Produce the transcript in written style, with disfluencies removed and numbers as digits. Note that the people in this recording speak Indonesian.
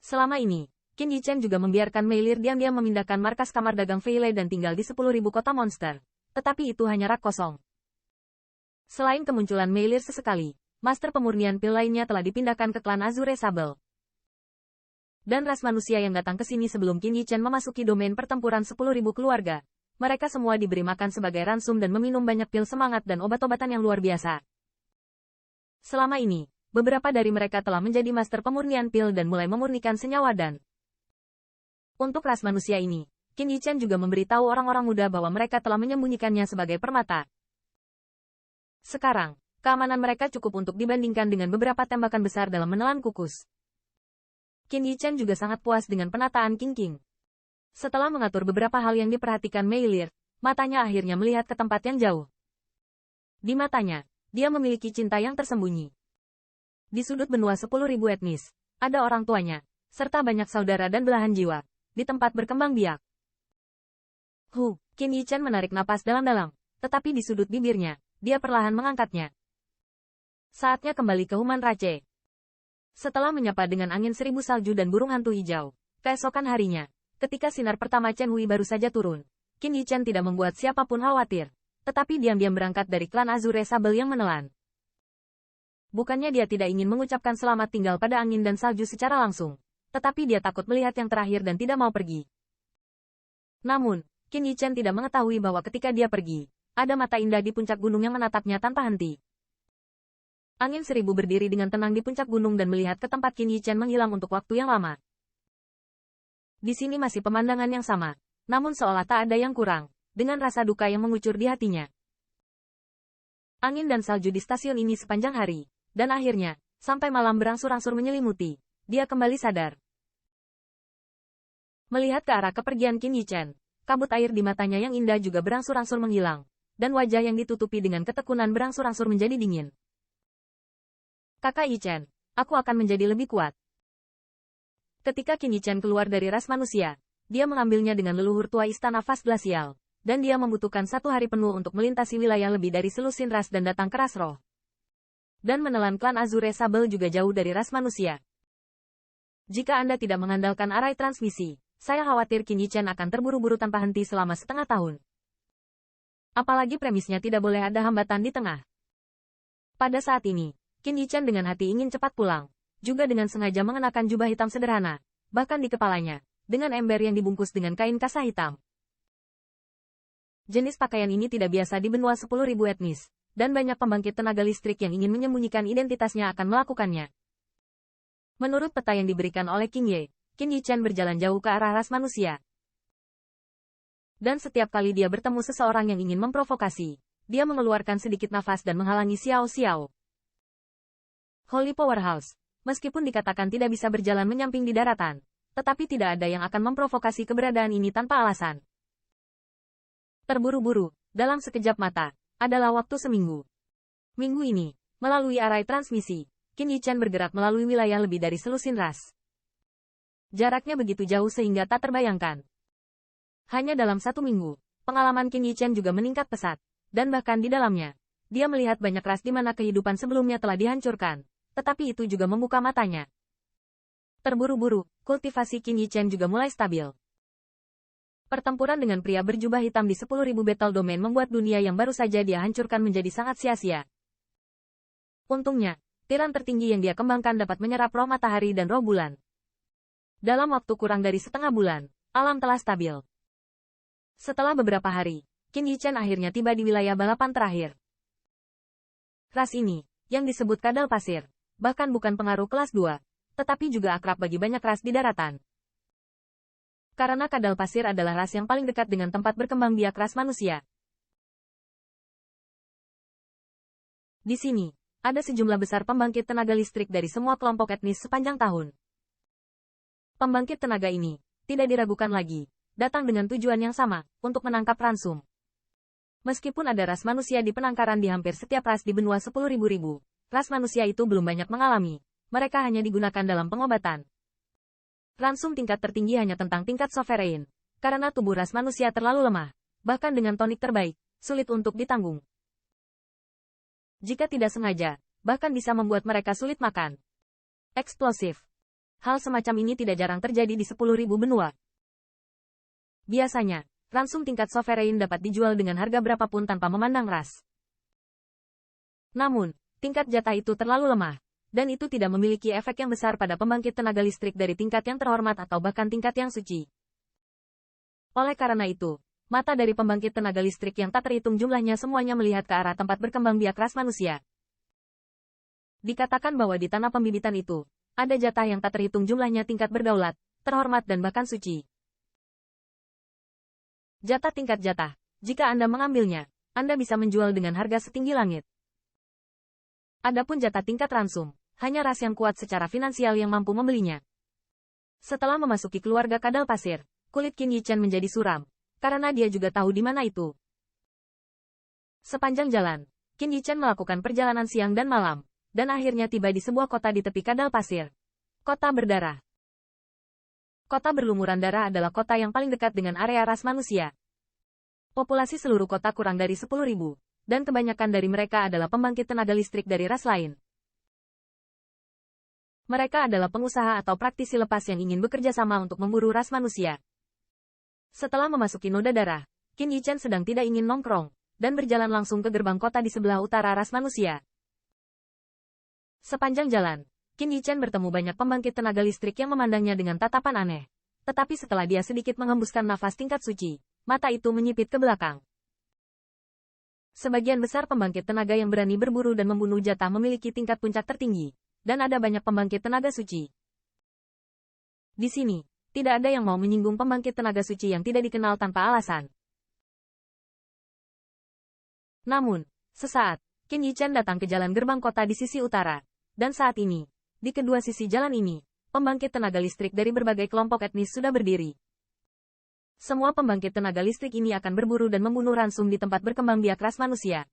Selama ini, Qin Yichen juga membiarkan Mei Lir diam-diam memindahkan markas kamar dagang Feilei dan tinggal di 10.000 kota monster. Tetapi itu hanya rak kosong. Selain kemunculan Mei Lir sesekali, master pemurnian pil lainnya telah dipindahkan ke klan Azure Sable. Dan ras manusia yang datang ke sini sebelum Qin Yichen memasuki domain pertempuran 10.000 keluarga. Mereka semua diberi makan sebagai ransum dan meminum banyak pil semangat dan obat-obatan yang luar biasa. Selama ini, beberapa dari mereka telah menjadi master pemurnian pil dan mulai memurnikan senyawa dan untuk ras manusia ini, Qin Yichen juga memberitahu orang-orang muda bahwa mereka telah menyembunyikannya sebagai permata. Sekarang, keamanan mereka cukup untuk dibandingkan dengan beberapa tembakan besar dalam menelan kukus. Qin Yichen juga sangat puas dengan penataan Qing Qing. Setelah mengatur beberapa hal yang diperhatikan Mei Lir, matanya akhirnya melihat ke tempat yang jauh. Di matanya, dia memiliki cinta yang tersembunyi. Di sudut benua 10.000 etnis, ada orang tuanya, serta banyak saudara dan belahan jiwa, di tempat berkembang biak. Qin Yichen menarik napas dalam-dalam, tetapi di sudut bibirnya, dia perlahan mengangkatnya. Saatnya kembali ke Human Rache. Setelah menyapa dengan angin 1000 salju dan burung hantu hijau, keesokan harinya, ketika sinar pertama Chen Hui baru saja turun, Qin Yichen tidak membuat siapapun khawatir, tetapi diam-diam berangkat dari klan Azure Sable yang menelan. Bukannya dia tidak ingin mengucapkan selamat tinggal pada angin dan salju secara langsung, tetapi dia takut melihat yang terakhir dan tidak mau pergi. Namun, Qin Yichen tidak mengetahui bahwa ketika dia pergi, ada mata indah di puncak gunung yang menatapnya tanpa henti. Angin 1000 berdiri dengan tenang di puncak gunung dan melihat ke tempat Qin Yichen menghilang untuk waktu yang lama. Di sini masih pemandangan yang sama, namun seolah tak ada yang kurang, dengan rasa duka yang mengucur di hatinya. Angin dan salju di stasiun ini sepanjang hari, dan akhirnya, sampai malam berangsur-angsur menyelimuti, dia kembali sadar. Melihat ke arah kepergian Qin Yichen, kabut air di matanya yang indah juga berangsur-angsur menghilang, dan wajah yang ditutupi dengan ketekunan berangsur-angsur menjadi dingin. Kakak Yichen, aku akan menjadi lebih kuat. Ketika Qin Yichen keluar dari ras manusia, dia mengambilnya dengan leluhur tua istana Fast Glacial, dan dia membutuhkan 1 hari penuh untuk melintasi wilayah lebih dari selusin ras dan datang ke ras roh. Dan menelan klan Azure Sable juga jauh dari ras manusia. Jika Anda tidak mengandalkan arai transmisi, saya khawatir Qin Yichen akan terburu-buru tanpa henti selama setengah tahun. Apalagi premisnya tidak boleh ada hambatan di tengah. Pada saat ini, Qin Yichen dengan hati ingin cepat pulang, juga dengan sengaja mengenakan jubah hitam sederhana, bahkan di kepalanya, dengan ember yang dibungkus dengan kain kasa hitam. Jenis pakaian ini tidak biasa di benua 10.000 etnis, dan banyak pembangkit tenaga listrik yang ingin menyembunyikan identitasnya akan melakukannya. Menurut peta yang diberikan oleh King Ye, Qin Yichen berjalan jauh ke arah ras manusia. Dan setiap kali dia bertemu seseorang yang ingin memprovokasi, dia mengeluarkan sedikit nafas dan menghalangi Xiao Xiao. Holy Powerhouse, meskipun dikatakan tidak bisa berjalan menyamping di daratan, tetapi tidak ada yang akan memprovokasi keberadaan ini tanpa alasan. Terburu-buru, dalam sekejap mata, adalah waktu seminggu. Minggu ini, melalui arai transmisi, Qin Yichen bergerak melalui wilayah lebih dari selusin ras. Jaraknya begitu jauh sehingga tak terbayangkan. Hanya dalam 1 minggu, pengalaman Qin Yichen juga meningkat pesat, dan bahkan di dalamnya, dia melihat banyak ras di mana kehidupan sebelumnya telah dihancurkan. Tetapi itu juga membuka matanya. Terburu-buru, kultivasi Qin Yichen juga mulai stabil. Pertempuran dengan pria berjubah hitam di 10.000 battle domain membuat dunia yang baru saja dia hancurkan menjadi sangat sia-sia. Untungnya, tiran tertinggi yang dia kembangkan dapat menyerap roh matahari dan roh bulan. Dalam waktu kurang dari setengah bulan, alam telah stabil. Setelah beberapa hari, Qin Yichen akhirnya tiba di wilayah balapan terakhir. Ras ini, yang disebut kadal pasir, bahkan bukan pengaruh kelas 2, tetapi juga akrab bagi banyak ras di daratan. Karena kadal pasir adalah ras yang paling dekat dengan tempat berkembang biak ras manusia. Di sini, ada sejumlah besar pembangkit tenaga listrik dari semua kelompok etnis sepanjang tahun. Pembangkit tenaga ini, tidak diragukan lagi, datang dengan tujuan yang sama, untuk menangkap ransum. Meskipun ada ras manusia di penangkaran di hampir setiap ras di benua 10.000, ras manusia itu belum banyak mengalami, mereka hanya digunakan dalam pengobatan. Ransum tingkat tertinggi hanya tentang tingkat sovereign, karena tubuh ras manusia terlalu lemah, bahkan dengan tonik terbaik, sulit untuk ditanggung. Jika tidak sengaja, bahkan bisa membuat mereka sulit makan. Eksplosif. Hal semacam ini tidak jarang terjadi di 10.000 benua. Biasanya, ransum tingkat sovereign dapat dijual dengan harga berapapun tanpa memandang ras. Namun, tingkat jatah itu terlalu lemah, dan itu tidak memiliki efek yang besar pada pembangkit tenaga listrik dari tingkat yang terhormat atau bahkan tingkat yang suci. Oleh karena itu, mata dari pembangkit tenaga listrik yang tak terhitung jumlahnya semuanya melihat ke arah tempat berkembang biak ras manusia. Dikatakan bahwa di tanah pembibitan itu, ada jatah yang tak terhitung jumlahnya tingkat berdaulat, terhormat dan bahkan suci. Jatah tingkat jatah, jika Anda mengambilnya, Anda bisa menjual dengan harga setinggi langit. Adapun jatah tingkat ransum, hanya ras yang kuat secara finansial yang mampu membelinya. Setelah memasuki keluarga kadal pasir, kulit Qin Yichen menjadi suram, karena dia juga tahu di mana itu. Sepanjang jalan, Qin Yichen melakukan perjalanan siang dan malam, dan akhirnya tiba di sebuah kota di tepi kadal pasir. Kota berdarah. Kota berlumuran darah adalah kota yang paling dekat dengan area ras manusia. Populasi seluruh kota kurang dari 10.000, dan kebanyakan dari mereka adalah pembangkit tenaga listrik dari ras lain. Mereka adalah pengusaha atau praktisi lepas yang ingin bekerja sama untuk memburu ras manusia. Setelah memasuki noda darah, Qin Yichen sedang tidak ingin nongkrong, dan berjalan langsung ke gerbang kota di sebelah utara ras manusia. Sepanjang jalan, Qin Yichen bertemu banyak pembangkit tenaga listrik yang memandangnya dengan tatapan aneh. Tetapi setelah dia sedikit menghembuskan nafas tingkat suci, mata itu menyipit ke belakang. Sebagian besar pembangkit tenaga yang berani berburu dan membunuh jatah memiliki tingkat puncak tertinggi, dan ada banyak pembangkit tenaga suci. Di sini, tidak ada yang mau menyinggung pembangkit tenaga suci yang tidak dikenal tanpa alasan. Namun, sesaat, Qin Yichen datang ke jalan gerbang kota di sisi utara, dan saat ini, di kedua sisi jalan ini, pembangkit tenaga listrik dari berbagai kelompok etnis sudah berdiri. Semua pembangkit tenaga listrik ini akan berburu dan membunuh ransum di tempat berkembang biak ras manusia.